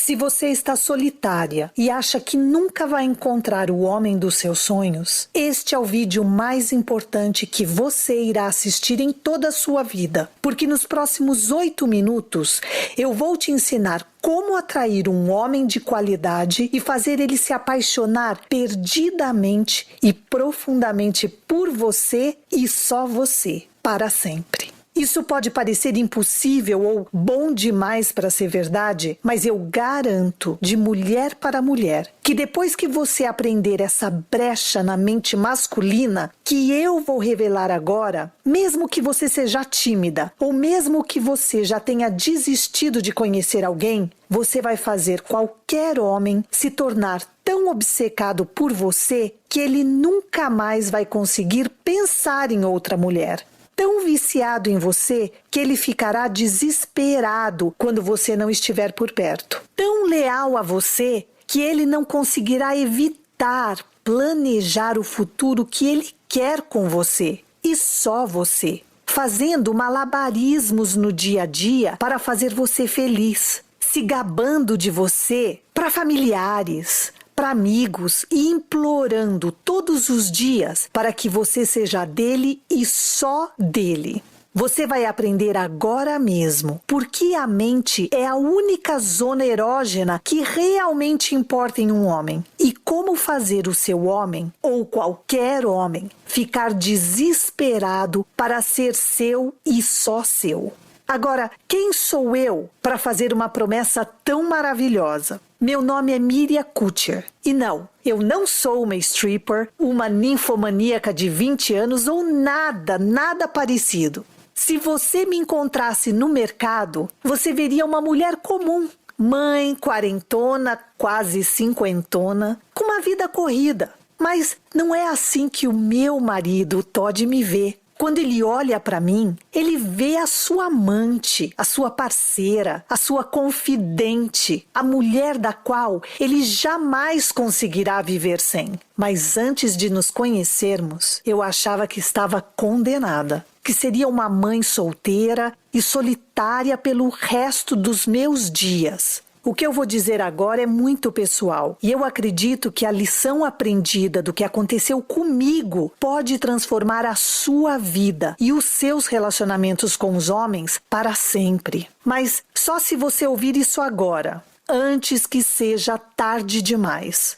Se você está solitária e acha que nunca vai encontrar o homem dos seus sonhos, este é o vídeo mais importante que você irá assistir em toda a sua vida. Porque nos próximos 8 minutos eu vou te ensinar como atrair um homem de qualidade e fazer ele se apaixonar perdidamente e profundamente por você e só você, para sempre. Isso pode parecer impossível ou bom demais para ser verdade, mas eu garanto, de mulher para mulher, que depois que você aprender essa brecha na mente masculina que eu vou revelar agora, mesmo que você seja tímida ou mesmo que você já tenha desistido de conhecer alguém, você vai fazer qualquer homem se tornar tão obcecado por você que ele nunca mais vai conseguir pensar em outra mulher. Tão viciado em você que ele ficará desesperado quando você não estiver por perto. Tão leal a você que ele não conseguirá evitar planejar o futuro que ele quer com você. E só você. Fazendo malabarismos no dia a dia para fazer você feliz. Se gabando de você para familiares, para amigos e implorando todos os dias para que você seja dele e só dele. Você vai aprender agora mesmo porque a mente é a única zona erógena que realmente importa em um homem e como fazer o seu homem ou qualquer homem ficar desesperado para ser seu e só seu. Agora, quem sou eu para fazer uma promessa tão maravilhosa? Meu nome é Miriam Kutcher. E não, eu não sou uma stripper, uma ninfomaníaca de 20 anos ou nada parecido. Se você me encontrasse no mercado, você veria uma mulher comum. Mãe, quarentona, quase cinquentona, com uma vida corrida. Mas não é assim que o meu marido, o Todd, me vê. Quando ele olha para mim, ele vê a sua amante, a sua parceira, a sua confidente, a mulher da qual ele jamais conseguirá viver sem. Mas antes de nos conhecermos, eu achava que estava condenada, que seria uma mãe solteira e solitária pelo resto dos meus dias. O que eu vou dizer agora é muito pessoal e eu acredito que a lição aprendida do que aconteceu comigo pode transformar a sua vida e os seus relacionamentos com os homens para sempre. Mas só se você ouvir isso agora, antes que seja tarde demais.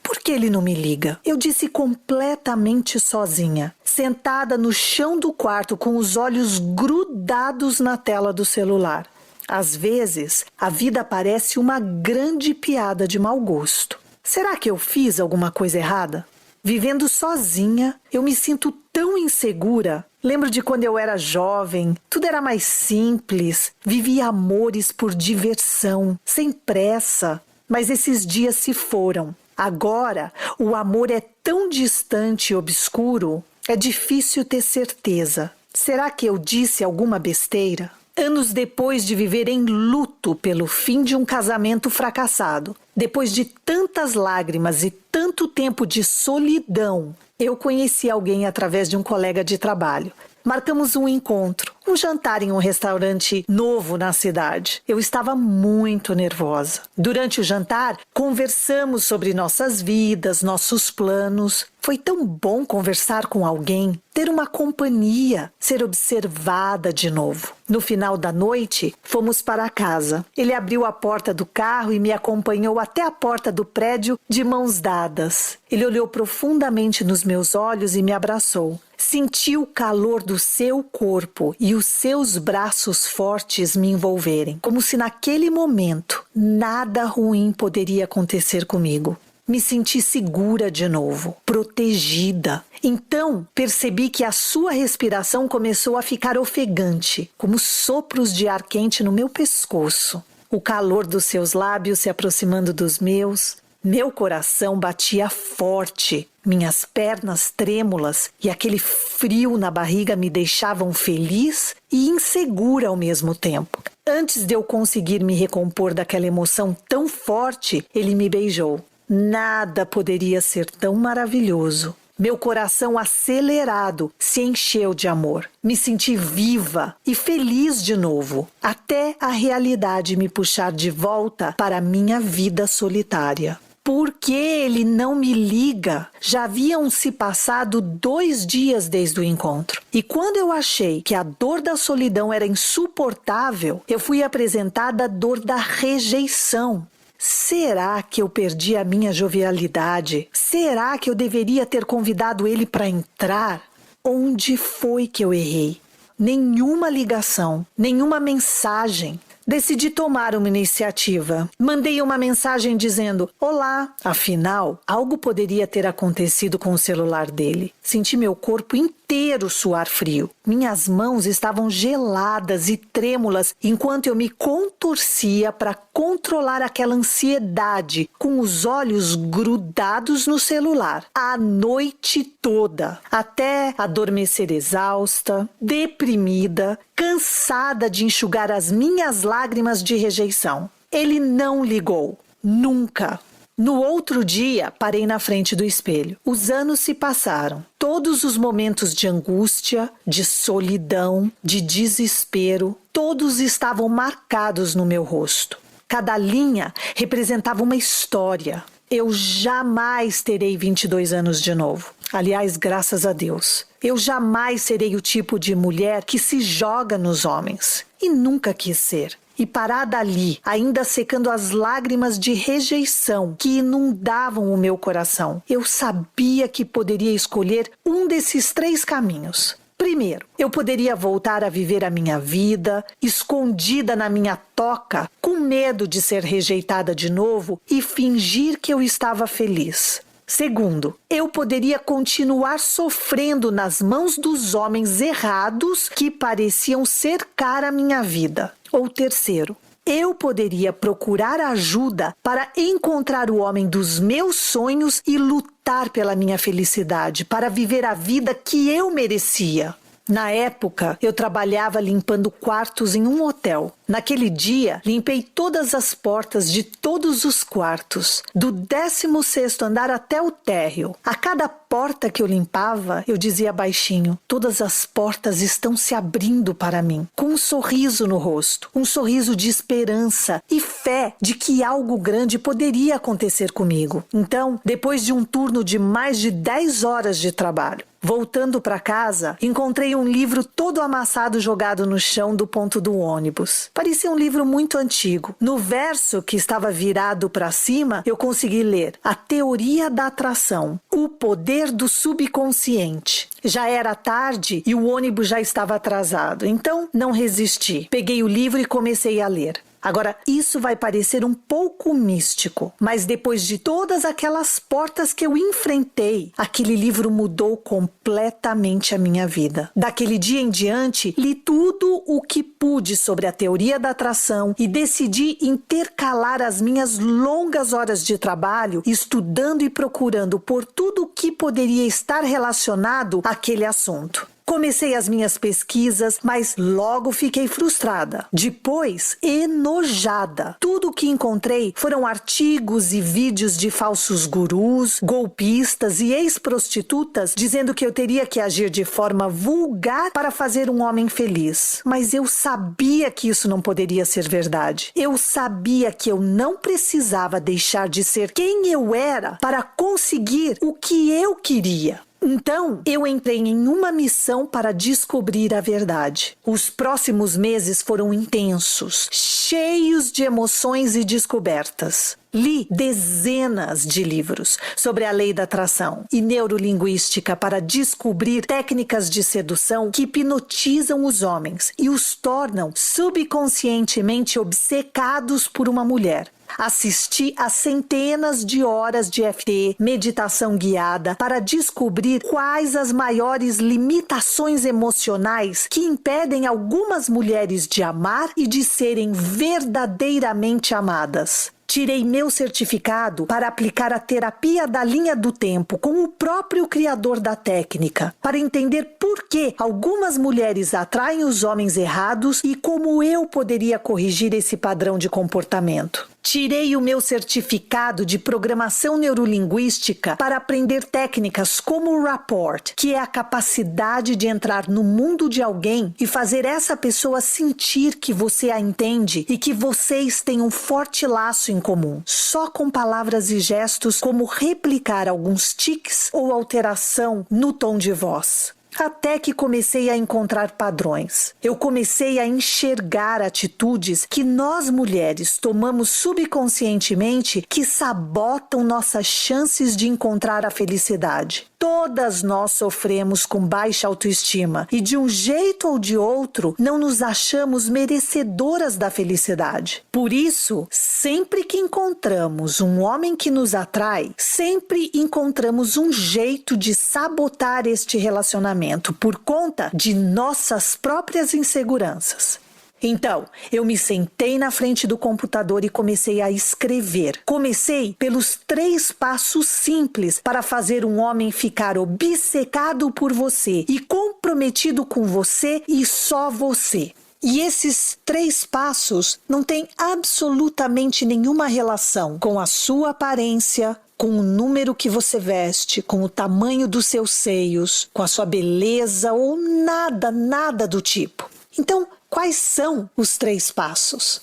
Por que ele não me liga? Eu disse completamente sozinha, sentada no chão do quarto com os olhos grudados na tela do celular. Às vezes, a vida parece uma grande piada de mau gosto. Será que eu fiz alguma coisa errada? Vivendo sozinha, eu me sinto tão insegura. Lembro de quando eu era jovem, tudo era mais simples, vivia amores por diversão, sem pressa. Mas esses dias se foram. Agora, o amor é tão distante e obscuro, é difícil ter certeza. Será que eu disse alguma besteira? Anos depois de viver em luto pelo fim de um casamento fracassado, depois de tantas lágrimas e tanto tempo de solidão, eu conheci alguém através de um colega de trabalho. Marcamos um encontro, um jantar em um restaurante novo na cidade. Eu estava muito nervosa. Durante o jantar, conversamos sobre nossas vidas, nossos planos. Foi tão bom conversar com alguém, ter uma companhia, ser observada de novo. No final da noite, fomos para casa. Ele abriu a porta do carro e me acompanhou até a porta do prédio de mãos dadas. Ele olhou profundamente nos meus olhos e me abraçou. Senti o calor do seu corpo e os seus braços fortes me envolverem, como se naquele momento nada ruim poderia acontecer comigo. Me senti segura de novo, protegida. Então, percebi que a sua respiração começou a ficar ofegante, como sopros de ar quente no meu pescoço. O calor dos seus lábios se aproximando dos meus. Meu coração batia forte, minhas pernas trêmulas e aquele frio na barriga me deixavam feliz e insegura ao mesmo tempo. Antes de eu conseguir me recompor daquela emoção tão forte, ele me beijou. Nada poderia ser tão maravilhoso. Meu coração acelerado se encheu de amor. Me senti viva e feliz de novo, até a realidade me puxar de volta para a minha vida solitária. Por que ele não me liga? Já haviam se passado 2 dias desde o encontro. E quando eu achei que a dor da solidão era insuportável, eu fui apresentada a dor da rejeição. Será que eu perdi a minha jovialidade? Será que eu deveria ter convidado ele para entrar? Onde foi que eu errei? Nenhuma ligação, nenhuma mensagem. Decidi tomar uma iniciativa. Mandei uma mensagem dizendo: olá. Afinal, algo poderia ter acontecido com o celular dele. Senti meu corpo inteiro suar frio. Minhas mãos estavam geladas e trêmulas enquanto eu me contorcia para controlar aquela ansiedade, com os olhos grudados no celular, a noite toda, até adormecer exausta, deprimida, cansada de enxugar as minhas lágrimas de rejeição. Ele não ligou. Nunca. No outro dia, parei na frente do espelho. Os anos se passaram. Todos os momentos de angústia, de solidão, de desespero, todos estavam marcados no meu rosto. Cada linha representava uma história. Eu jamais terei 22 anos de novo. Aliás, graças a Deus. Eu jamais serei o tipo de mulher que se joga nos homens. E nunca quis ser. E parada ali, ainda secando as lágrimas de rejeição que inundavam o meu coração, eu sabia que poderia escolher um desses 3 caminhos. Primeiro, eu poderia voltar a viver a minha vida, escondida na minha toca, com medo de ser rejeitada de novo e fingir que eu estava feliz. Segundo, eu poderia continuar sofrendo nas mãos dos homens errados que pareciam cercar a minha vida. Ou terceiro, eu poderia procurar ajuda para encontrar o homem dos meus sonhos e lutar pela minha felicidade, para viver a vida que eu merecia. Na época, eu trabalhava limpando quartos em um hotel. Naquele dia, limpei todas as portas de todos os quartos, do 16º andar até o térreo. A cada porta que eu limpava, eu dizia baixinho: todas as portas estão se abrindo para mim, com um sorriso no rosto, um sorriso de esperança e fé de que algo grande poderia acontecer comigo. Então, depois de um turno de mais de 10 horas de trabalho, voltando para casa, encontrei um livro todo amassado jogado no chão do ponto do ônibus. Parecia um livro muito antigo. No verso que estava virado para cima, eu consegui ler: A Teoria da Atração, o Poder do Subconsciente. Já era tarde e o ônibus já estava atrasado, então não resisti. Peguei o livro e comecei a ler. Agora, isso vai parecer um pouco místico, mas depois de todas aquelas portas que eu enfrentei, aquele livro mudou completamente a minha vida. Daquele dia em diante, li tudo o que pude sobre a teoria da atração e decidi intercalar as minhas longas horas de trabalho estudando e procurando por tudo o que poderia estar relacionado àquele assunto. Comecei as minhas pesquisas, mas logo fiquei frustrada. Depois, enojada. Tudo o que encontrei foram artigos e vídeos de falsos gurus, golpistas e ex-prostitutas dizendo que eu teria que agir de forma vulgar para fazer um homem feliz. Mas eu sabia que isso não poderia ser verdade. Eu sabia que eu não precisava deixar de ser quem eu era para conseguir o que eu queria. Então, eu entrei em uma missão para descobrir a verdade. Os próximos meses foram intensos, cheios de emoções e descobertas. Li dezenas de livros sobre a lei da atração e neurolinguística para descobrir técnicas de sedução que hipnotizam os homens e os tornam subconscientemente obcecados por uma mulher. Assisti a centenas de horas de EFT, meditação guiada, para descobrir quais as maiores limitações emocionais que impedem algumas mulheres de amar e de serem verdadeiramente amadas. Tirei meu certificado para aplicar a terapia da linha do tempo com o próprio criador da técnica, para entender por que algumas mulheres atraem os homens errados e como eu poderia corrigir esse padrão de comportamento. Tirei o meu certificado de programação neurolinguística para aprender técnicas como o rapport, que é a capacidade de entrar no mundo de alguém e fazer essa pessoa sentir que você a entende e que vocês têm um forte laço em comum, só com palavras e gestos como replicar alguns tiques ou alteração no tom de voz. Até que comecei a encontrar padrões. Eu comecei a enxergar atitudes que nós mulheres tomamos subconscientemente que sabotam nossas chances de encontrar a felicidade. Todas nós sofremos com baixa autoestima e de um jeito ou de outro não nos achamos merecedoras da felicidade. Por isso, sempre que encontramos um homem que nos atrai, sempre encontramos um jeito de sabotar este relacionamento por conta de nossas próprias inseguranças. Então, eu me sentei na frente do computador e comecei a escrever. Comecei pelos 3 passos simples para fazer um homem ficar obcecado por você e comprometido com você e só você. E esses 3 passos não têm absolutamente nenhuma relação com a sua aparência, com o número que você veste, com o tamanho dos seus seios, com a sua beleza ou nada do tipo. Então, quais são os 3 passos?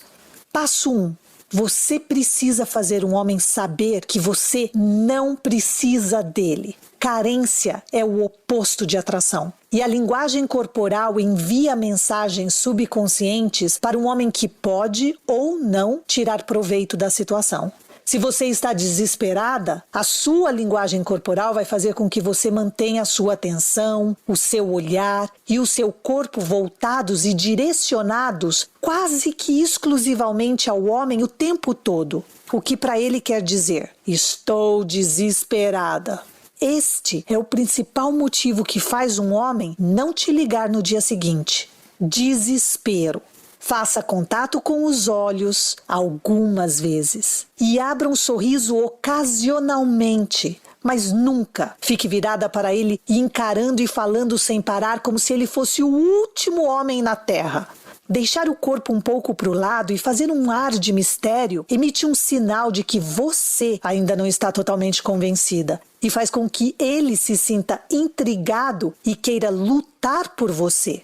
Passo 1. Você precisa fazer um homem saber que você não precisa dele. Carência é o oposto de atração. E a linguagem corporal envia mensagens subconscientes para um homem que pode ou não tirar proveito da situação. Se você está desesperada, a sua linguagem corporal vai fazer com que você mantenha a sua atenção, o seu olhar e o seu corpo voltados e direcionados quase que exclusivamente ao homem o tempo todo. O que para ele quer dizer: estou desesperada. Este é o principal motivo que faz um homem não te ligar no dia seguinte. Desespero. Faça contato com os olhos algumas vezes e abra um sorriso ocasionalmente, mas nunca fique virada para ele e encarando e falando sem parar como se ele fosse o último homem na Terra. Deixar o corpo um pouco para o lado e fazer um ar de mistério emite um sinal de que você ainda não está totalmente convencida e faz com que ele se sinta intrigado e queira lutar por você.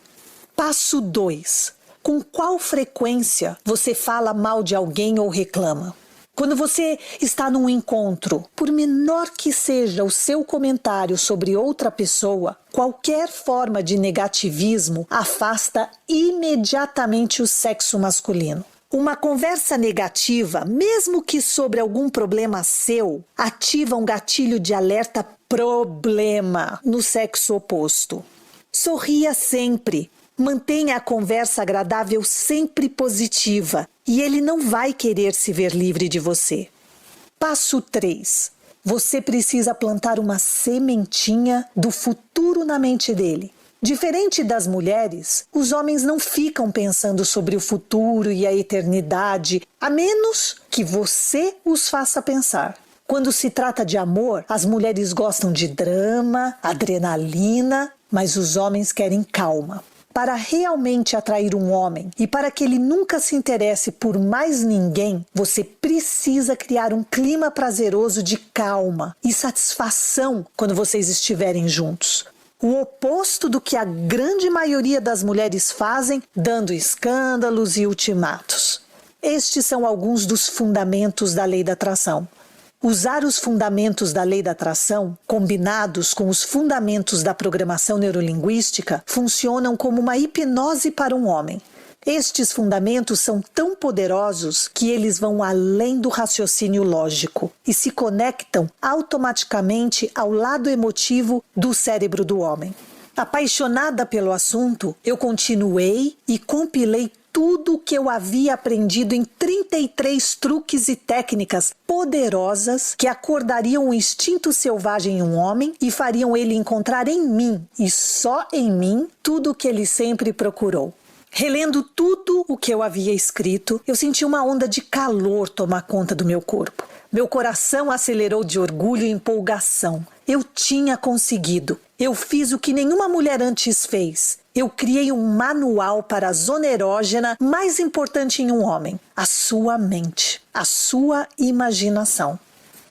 Passo 2. Com qual frequência você fala mal de alguém ou reclama? Quando você está num encontro, por menor que seja o seu comentário sobre outra pessoa, qualquer forma de negativismo afasta imediatamente o sexo masculino. Uma conversa negativa, mesmo que sobre algum problema seu, ativa um gatilho de alerta problema no sexo oposto. Sorria sempre. Mantenha a conversa agradável sempre positiva e ele não vai querer se ver livre de você. Passo 3. Você precisa plantar uma sementinha do futuro na mente dele. Diferente das mulheres, os homens não ficam pensando sobre o futuro e a eternidade, a menos que você os faça pensar. Quando se trata de amor, as mulheres gostam de drama, adrenalina, mas os homens querem calma. Para realmente atrair um homem e para que ele nunca se interesse por mais ninguém, você precisa criar um clima prazeroso de calma e satisfação quando vocês estiverem juntos. O oposto do que a grande maioria das mulheres fazem, dando escândalos e ultimatos. Estes são alguns dos fundamentos da lei da atração. Usar os fundamentos da lei da atração, combinados com os fundamentos da programação neurolinguística, funcionam como uma hipnose para um homem. Estes fundamentos são tão poderosos que eles vão além do raciocínio lógico e se conectam automaticamente ao lado emotivo do cérebro do homem. Apaixonada pelo assunto, eu continuei e compilei tudo o que eu havia aprendido em 33 truques e técnicas poderosas que acordariam o instinto selvagem em um homem e fariam ele encontrar em mim, e só em mim, tudo o que ele sempre procurou. Relendo tudo o que eu havia escrito, eu senti uma onda de calor tomar conta do meu corpo. Meu coração acelerou de orgulho e empolgação. Eu tinha conseguido. Eu fiz o que nenhuma mulher antes fez. Eu criei um manual para a zona erógena mais importante em um homem: a sua mente, a sua imaginação.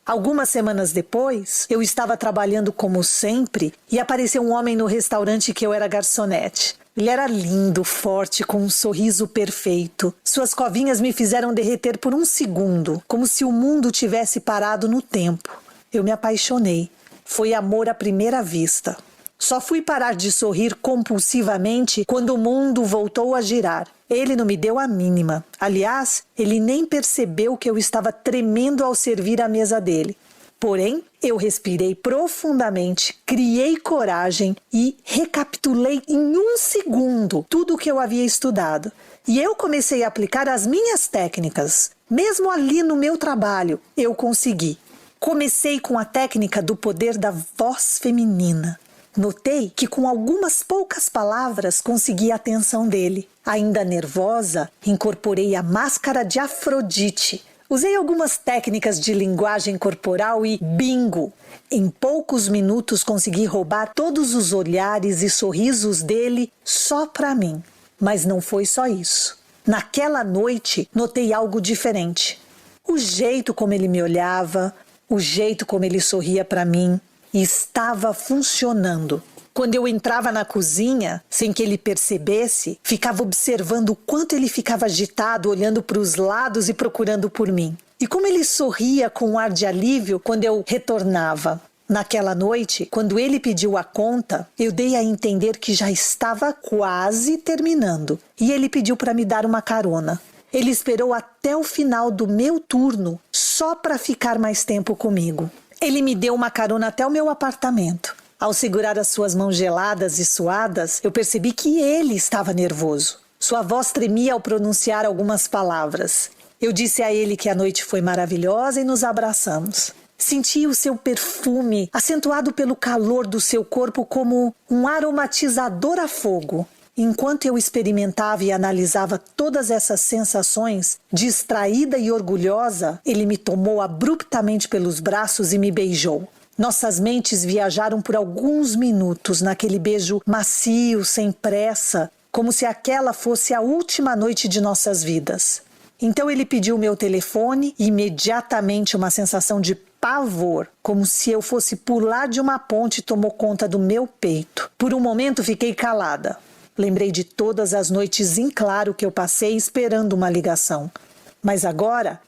Algumas semanas depois, eu estava trabalhando como sempre e apareceu um homem no restaurante que eu era garçonete. Ele era lindo, forte, com um sorriso perfeito. Suas covinhas me fizeram derreter por um segundo, como se o mundo tivesse parado no tempo. Eu me apaixonei. Foi amor à primeira vista. Só fui parar de sorrir compulsivamente quando o mundo voltou a girar. Ele não me deu a mínima. Aliás, ele nem percebeu que eu estava tremendo ao servir a mesa dele. Porém, eu respirei profundamente, criei coragem e recapitulei em um segundo tudo o que eu havia estudado. E eu comecei a aplicar as minhas técnicas. Mesmo ali no meu trabalho, eu consegui. Comecei com a técnica do poder da voz feminina. Notei que com algumas poucas palavras consegui a atenção dele. Ainda nervosa, incorporei a máscara de Afrodite. Usei algumas técnicas de linguagem corporal e bingo! Em poucos minutos consegui roubar todos os olhares e sorrisos dele só para mim. Mas não foi só isso. Naquela noite, notei algo diferente. O jeito como ele me olhava, o jeito como ele sorria para mim, estava funcionando. Quando eu entrava na cozinha, sem que ele percebesse, ficava observando o quanto ele ficava agitado, olhando para os lados e procurando por mim. E como ele sorria com um ar de alívio quando eu retornava. Naquela noite, quando ele pediu a conta, eu dei a entender que já estava quase terminando. E ele pediu para me dar uma carona. Ele esperou até o final do meu turno só para ficar mais tempo comigo. Ele me deu uma carona até o meu apartamento. Ao segurar as suas mãos geladas e suadas, eu percebi que ele estava nervoso. Sua voz tremia ao pronunciar algumas palavras. Eu disse a ele que a noite foi maravilhosa e nos abraçamos. Senti o seu perfume, acentuado pelo calor do seu corpo, como um aromatizador a fogo. Enquanto eu experimentava e analisava todas essas sensações, distraída e orgulhosa, ele me tomou abruptamente pelos braços e me beijou. Nossas mentes viajaram por alguns minutos naquele beijo macio, sem pressa, como se aquela fosse a última noite de nossas vidas. Então ele pediu meu telefone e imediatamente uma sensação de pavor, como se eu fosse pular de uma ponte, tomou conta do meu peito. Por um momento fiquei calada. Lembrei de todas as noites em claro que eu passei esperando uma ligação. Mas agora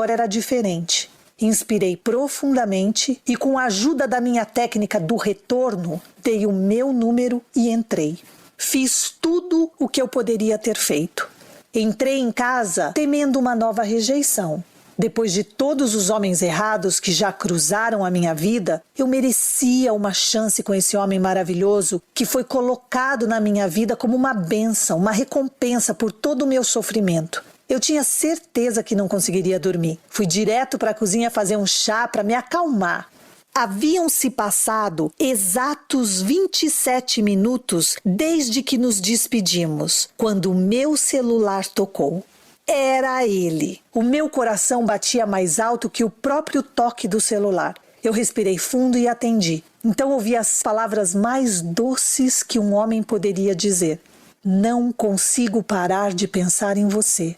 era diferente. Inspirei profundamente e, com a ajuda da minha técnica do retorno, dei o meu número e entrei. Fiz tudo o que eu poderia ter feito. Entrei em casa temendo uma nova rejeição. Depois de todos os homens errados que já cruzaram a minha vida, eu merecia uma chance com esse homem maravilhoso que foi colocado na minha vida como uma bênção, uma recompensa por todo o meu sofrimento. Eu tinha certeza que não conseguiria dormir. Fui direto para a cozinha fazer um chá para me acalmar. Haviam-se passado exatos 27 minutos desde que nos despedimos, quando o meu celular tocou. Era ele. O meu coração batia mais alto que o próprio toque do celular. Eu respirei fundo e atendi. Então ouvi as palavras mais doces que um homem poderia dizer. Não consigo parar de pensar em você.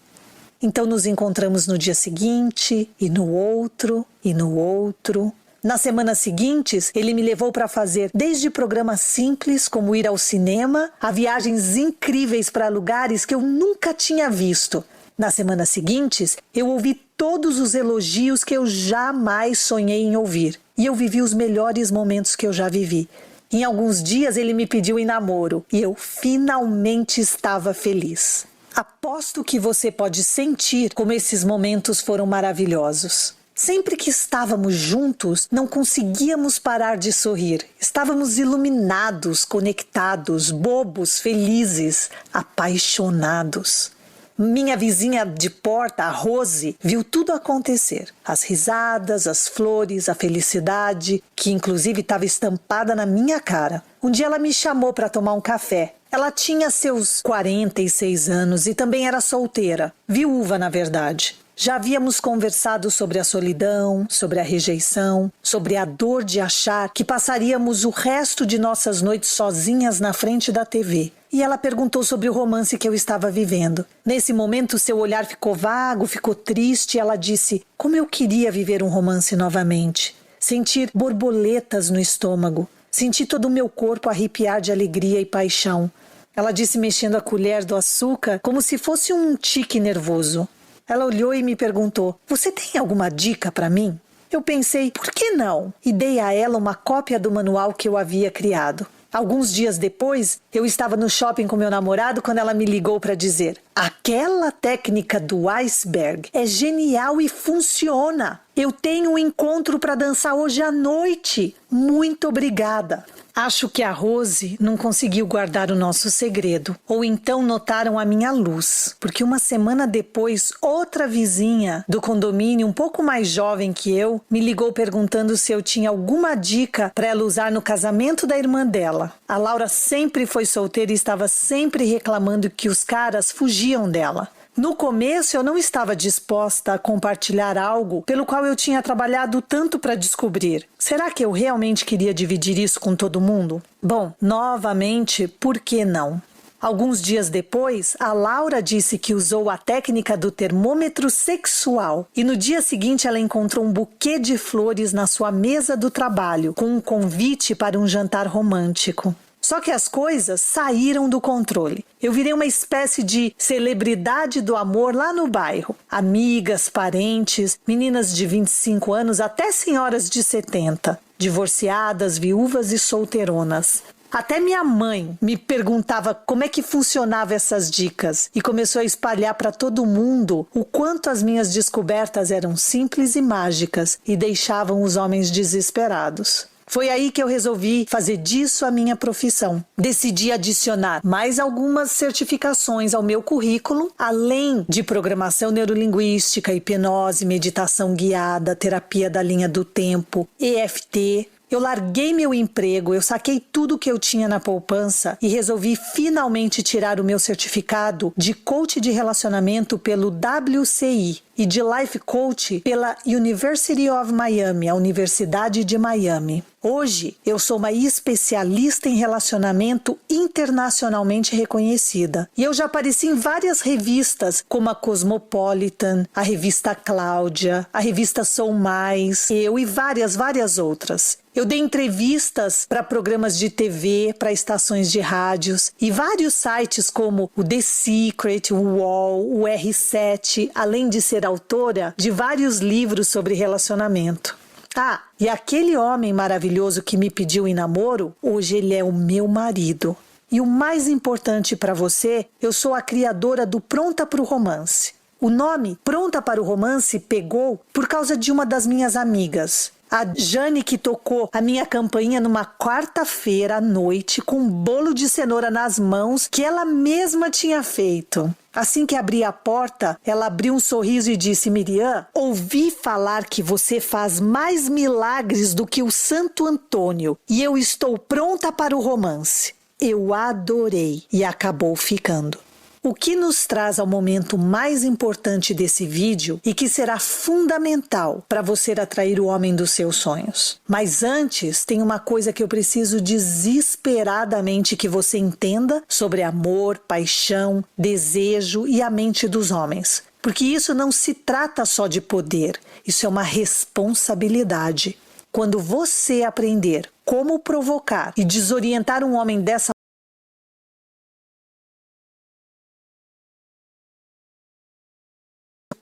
Então nos encontramos no dia seguinte, e no outro, e no outro. Nas semanas seguintes, ele me levou para fazer desde programas simples, como ir ao cinema, a viagens incríveis para lugares que eu nunca tinha visto. Nas semanas seguintes, eu ouvi todos os elogios que eu jamais sonhei em ouvir. E eu vivi os melhores momentos que eu já vivi. Em alguns dias ele me pediu em namoro e eu finalmente estava feliz. Aposto que você pode sentir como esses momentos foram maravilhosos. Sempre que estávamos juntos, não conseguíamos parar de sorrir. Estávamos iluminados, conectados, bobos, felizes, apaixonados. Minha vizinha de porta, a Rose, viu tudo acontecer. As risadas, as flores, a felicidade, que inclusive estava estampada na minha cara. Um dia ela me chamou para tomar um café. Ela tinha seus 46 anos e também era solteira, viúva na verdade. Já havíamos conversado sobre a solidão, sobre a rejeição, sobre a dor de achar que passaríamos o resto de nossas noites sozinhas na frente da TV. E ela perguntou sobre o romance que eu estava vivendo. Nesse momento, seu olhar ficou vago, ficou triste e ela disse: como eu queria viver um romance novamente. Sentir borboletas no estômago. Sentir todo o meu corpo arrepiar de alegria e paixão. Ela disse mexendo a colher do açúcar como se fosse um tique nervoso. Ela olhou e me perguntou: você tem alguma dica para mim? Eu pensei, por que não? E dei a ela uma cópia do manual que eu havia criado. Alguns dias depois, eu estava no shopping com meu namorado quando ela me ligou para dizer: aquela técnica do iceberg é genial e funciona. Eu tenho um encontro para dançar hoje à noite. Muito obrigada. Acho que a Rose não conseguiu guardar o nosso segredo, ou então notaram a minha luz, porque uma semana depois, outra vizinha do condomínio, um pouco mais jovem que eu, me ligou perguntando se eu tinha alguma dica para ela usar no casamento da irmã dela. A Laura sempre foi solteira e estava sempre reclamando que os caras fugiam dela. No começo, eu não estava disposta a compartilhar algo pelo qual eu tinha trabalhado tanto para descobrir. Será que eu realmente queria dividir isso com todo mundo? Bom, novamente, por que não? Alguns dias depois, a Laura disse que usou a técnica do termômetro sexual e no dia seguinte ela encontrou um buquê de flores na sua mesa do trabalho com um convite para um jantar romântico. Só que as coisas saíram do controle. Eu virei uma espécie de celebridade do amor lá no bairro. Amigas, parentes, meninas de 25 anos até senhoras de 70. Divorciadas, viúvas e solteironas. Até minha mãe me perguntava como é que funcionava essas dicas e começou a espalhar para todo mundo o quanto as minhas descobertas eram simples e mágicas e deixavam os homens desesperados. Foi aí que eu resolvi fazer disso a minha profissão. Decidi adicionar mais algumas certificações ao meu currículo, além de programação neurolinguística, hipnose, meditação guiada, terapia da linha do tempo, EFT. Eu larguei meu emprego, eu saquei tudo que eu tinha na poupança e resolvi finalmente tirar o meu certificado de coach de relacionamento pelo WCI e de life coach pela University of Miami, a Universidade de Miami. Hoje, eu sou uma especialista em relacionamento internacionalmente reconhecida. E eu já apareci em várias revistas, como a Cosmopolitan, a revista Cláudia, a revista Sou Mais, eu e várias outras. Eu dei entrevistas para programas de TV, para estações de rádios e vários sites como o The Secret, o UOL, o R7, além de ser autora de vários livros sobre relacionamento. Ah, e aquele homem maravilhoso que me pediu em namoro, hoje ele é o meu marido. E o mais importante para você, eu sou a criadora do Pronta para o Romance. O nome Pronta para o Romance pegou por causa de uma das minhas amigas. A Jane, que tocou a minha campainha numa quarta-feira à noite com um bolo de cenoura nas mãos que ela mesma tinha feito. Assim que abri a porta, ela abriu um sorriso e disse: Miriam, ouvi falar que você faz mais milagres do que o Santo Antônio e eu estou pronta para o romance. Eu adorei e acabou ficando. O que nos traz ao momento mais importante desse vídeo e que será fundamental para você atrair o homem dos seus sonhos. Mas antes, tem uma coisa que eu preciso desesperadamente que você entenda sobre amor, paixão, desejo e a mente dos homens. Porque isso não se trata só de poder, isso é uma responsabilidade. Quando você aprender como provocar e desorientar um homem dessa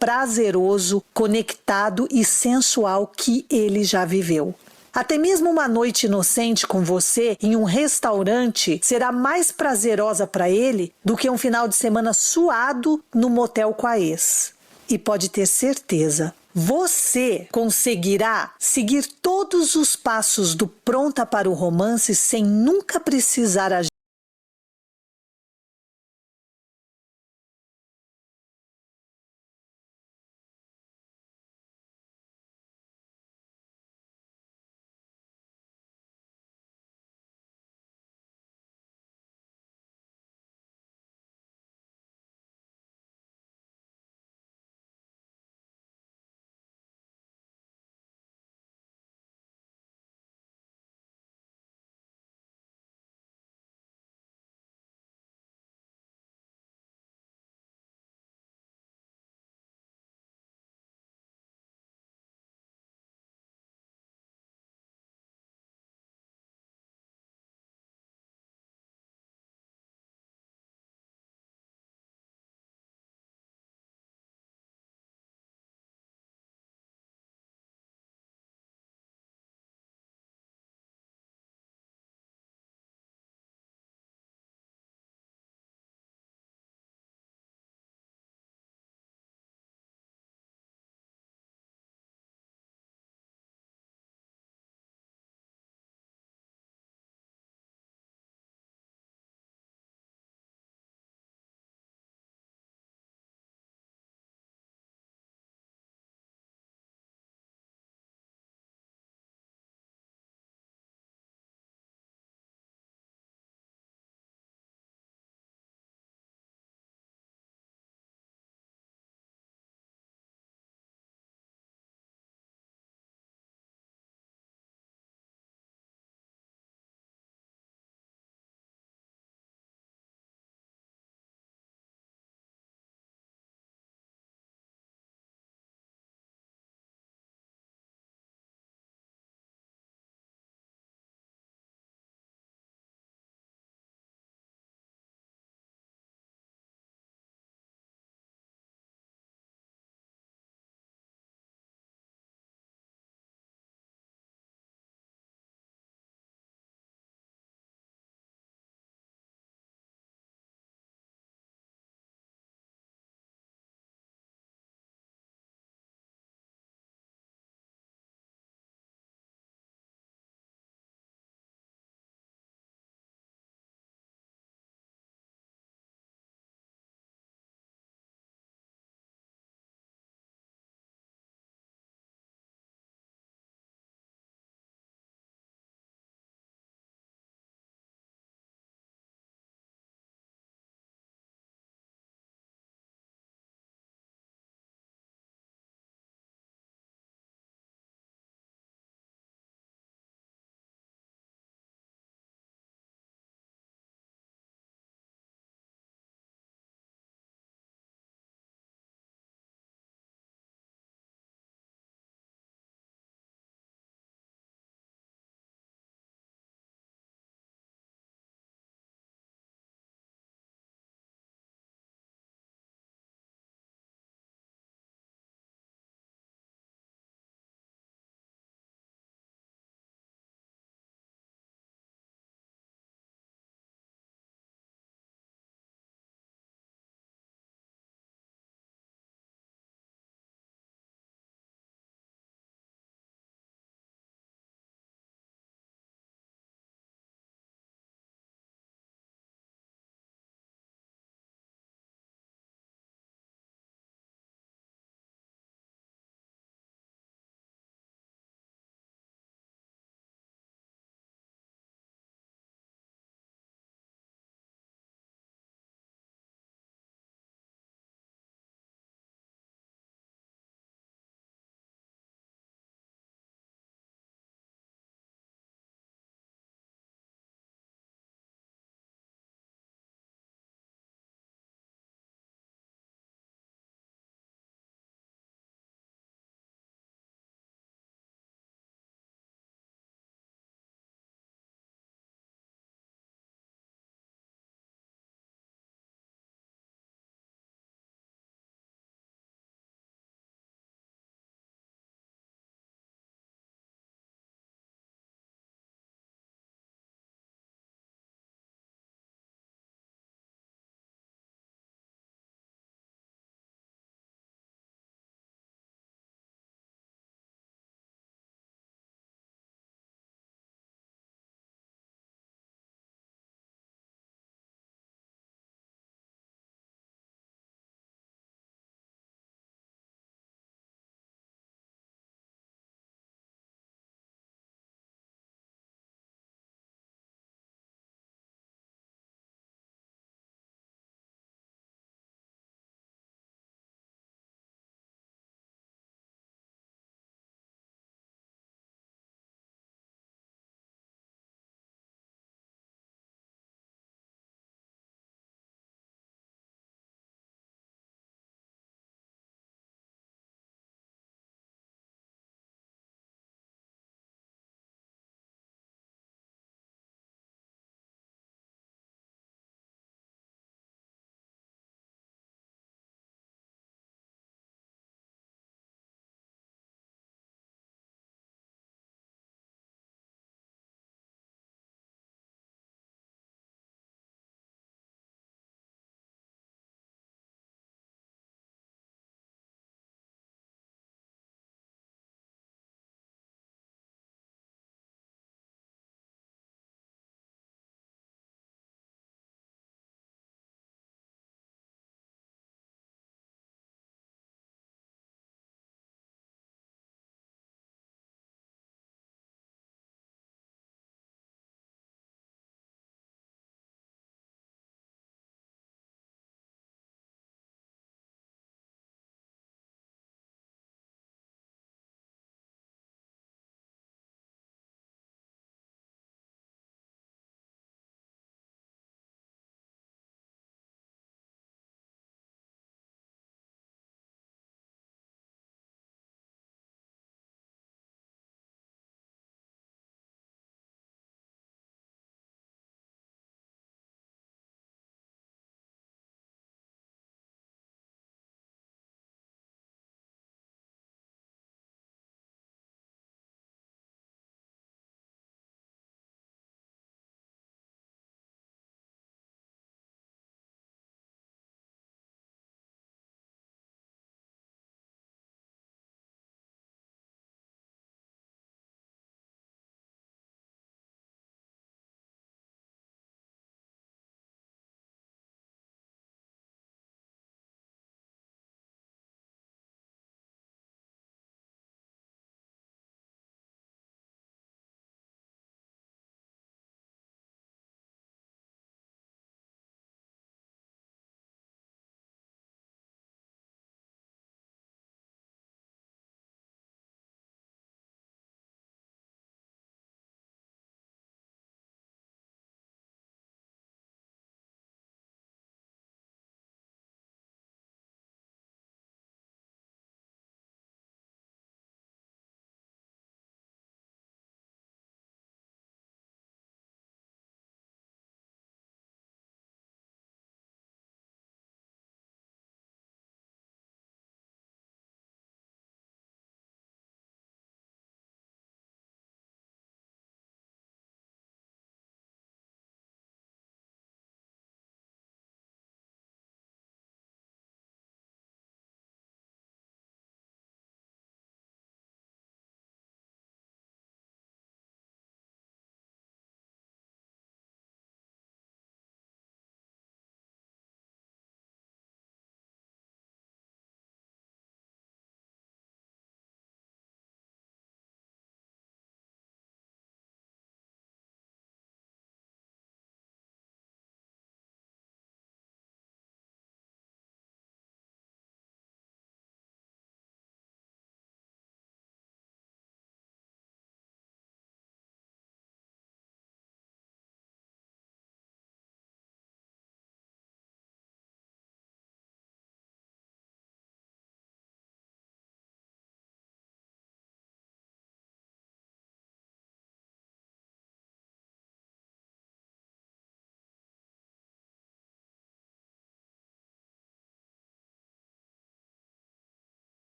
prazeroso, conectado e sensual que ele já viveu. Até mesmo uma noite inocente com você em um restaurante será mais prazerosa para ele do que um final de semana suado no motel com a ex. E pode ter certeza, você conseguirá seguir todos os passos do Pronta para o Romance sem nunca precisar agir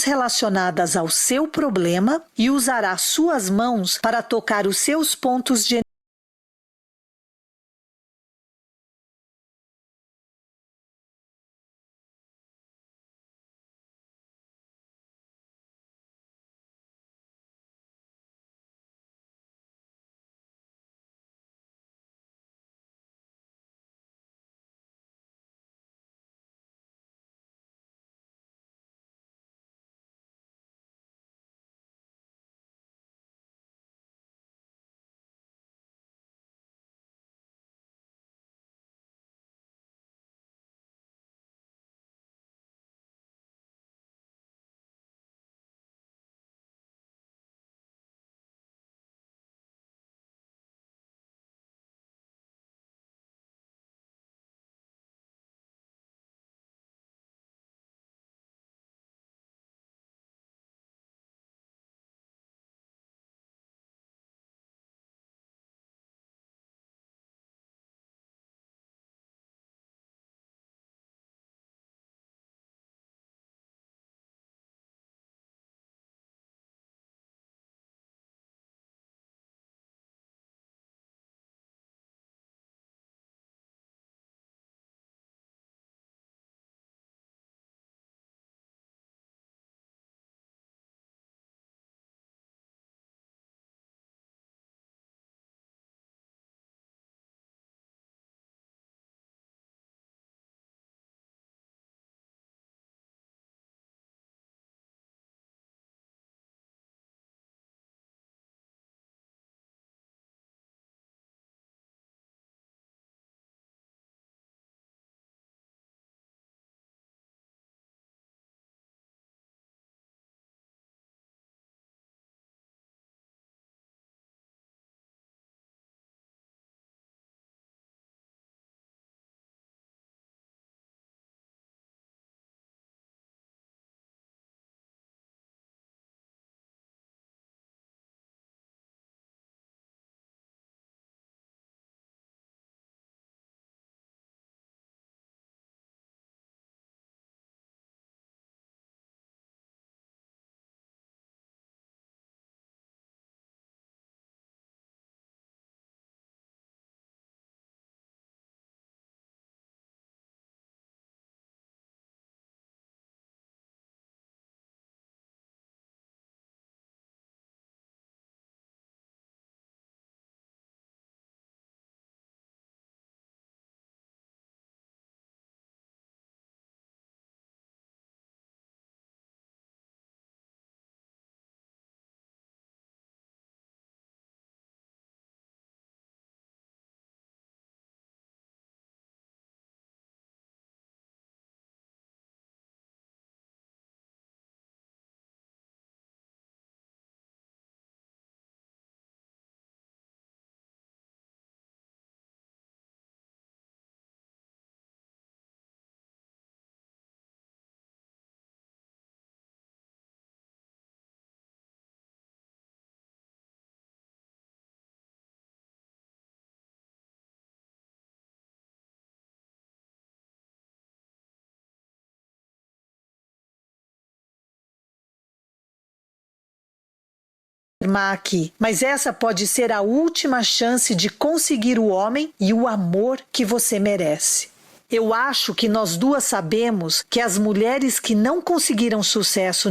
relacionadas ao seu problema e usará suas mãos para tocar os seus pontos de afirmar aqui, mas essa pode ser a última chance de conseguir o homem e o amor que você merece. Eu acho que nós duas sabemos que as mulheres que não conseguiram sucesso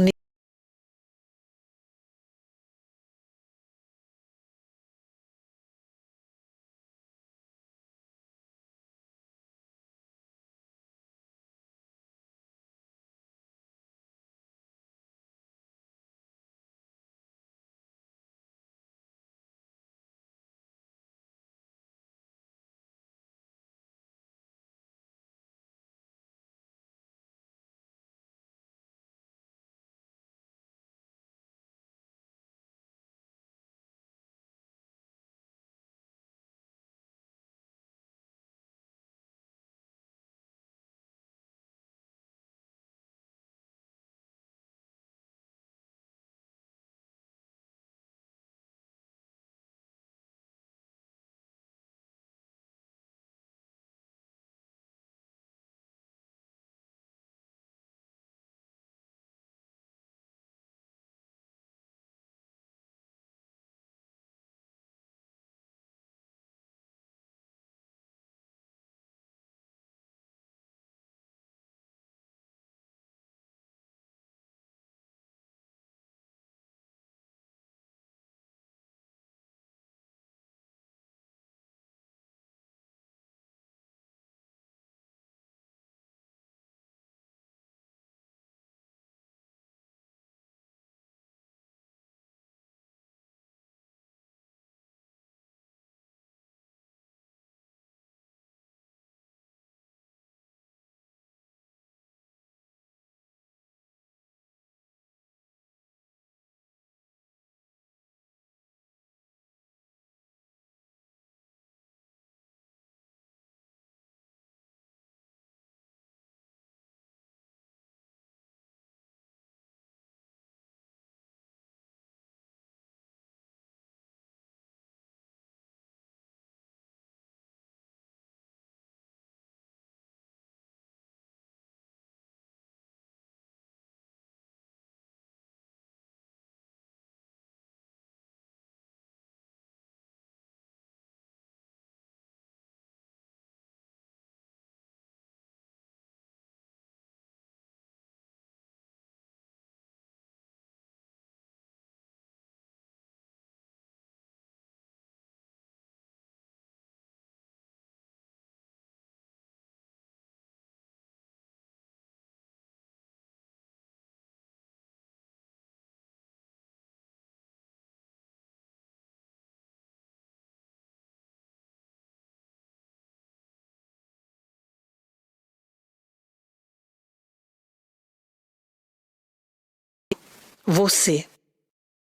você.